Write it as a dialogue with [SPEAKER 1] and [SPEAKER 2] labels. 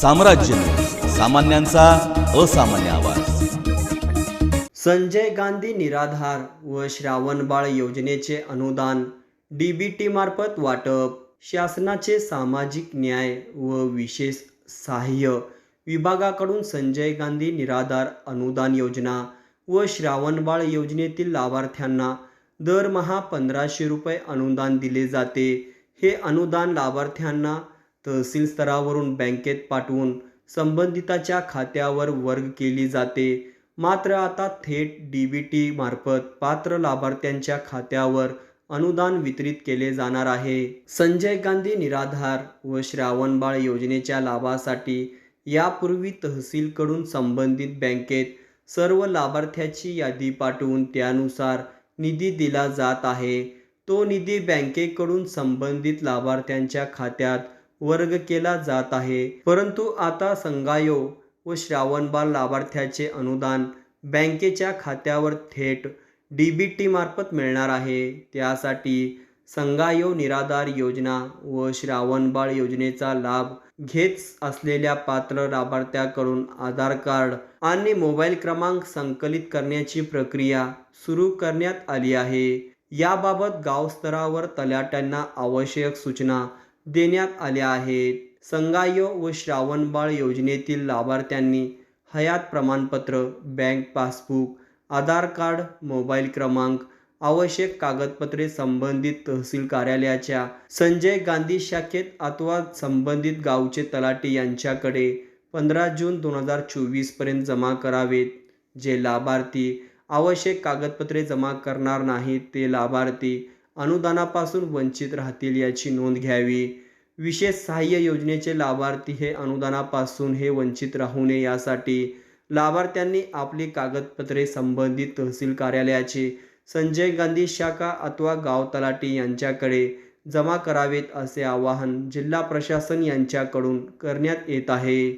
[SPEAKER 1] साम्राज्य न्यूज, सामान्यांचा असामान्य आवाज।
[SPEAKER 2] संजय गांधी निराधार व श्रावणबाळ योजनेचे अनुदान डीबीटी मार्फत वाटप। शासनाचे सामाजिक न्याय व विशेष सहाय्य विभागाकडून संजय गांधी निराधार अनुदान योजना व श्रावणबाळ योजनेतील लाभार्थ्यांना दरमहा 1500 रुपये अनुदान दिले जाते। हे अनुदान लाभार्थ्यांना तहसील स्तरावरून बँकेत पाठवून संबंधिताच्या खात्यावर वर्ग केली जाते। मात्र आता थेट डीबीटी मार्फत पात्र लाभार्थ्यांच्या खात्यावर अनुदान वितरित केले जाणार आहे। संजय गांधी निराधार व श्रावणबाळ योजनेच्या लाभासाठी यापूर्वी तहसीलकडून संबंधित बँकेत सर्व लाभार्थ्यांची यादी पाठवून त्यानुसार निधी दिला जात आहे। तो निधी बँकेकडून संबंधित लाभार्थ्यांच्या खात्यात वर्ग केला जात आहे। परंतु आता संगायोग व श्रावणबाळ लाभार्थ्याचे अनुदान बँकेच्या खात्यावर थेट डीबीटी मार्फत मिळणार आहे। त्यासाठी संगायोग निराधार योजना व श्रावणबाळ योजनेचा लाभ घेत असलेल्या पात्र लाभार्थ्याकडून आधार कार्ड आणि मोबाईल क्रमांक संकलित करण्याची प्रक्रिया सुरू करण्यात आली आहे। याबाबत गाव स्तरावर तलाट्यांना आवश्यक सूचना देण्यात आल्या आहेत। संगायोग व श्रावणबाळ योजनेतील लाभार्थ्यांनी हयात प्रमाणपत्र, बँक पासबुक, आधार कार्ड, मोबाईल क्रमांक, आवश्यक कागदपत्रे संबंधित तहसील कार्यालयाच्या संजय गांधी शाखेत अथवा संबंधित गावचे तलाठी यांच्याकडे 15 जून 2024 पर्यंत जमा करावेत। जे लाभार्थी आवश्यक कागदपत्रे जमा करणार नाहीत ते लाभार्थी अनुदानापासून वंचित राहतील याची नोंद घ्यावी। विशेष सहाय्य योजनेचे लाभार्थी हे अनुदानापासून वंचित राहू नये यासाठी लाभार्थ्यांनी आपली कागदपत्रे संबंधित तहसील कार्यालयाचे संजय गांधी शाखा अथवा गाव तलाठी यांच्याकडे जमा करावेत असे आवाहन जिल्हा प्रशासन यांच्याकडून करण्यात येत आहे।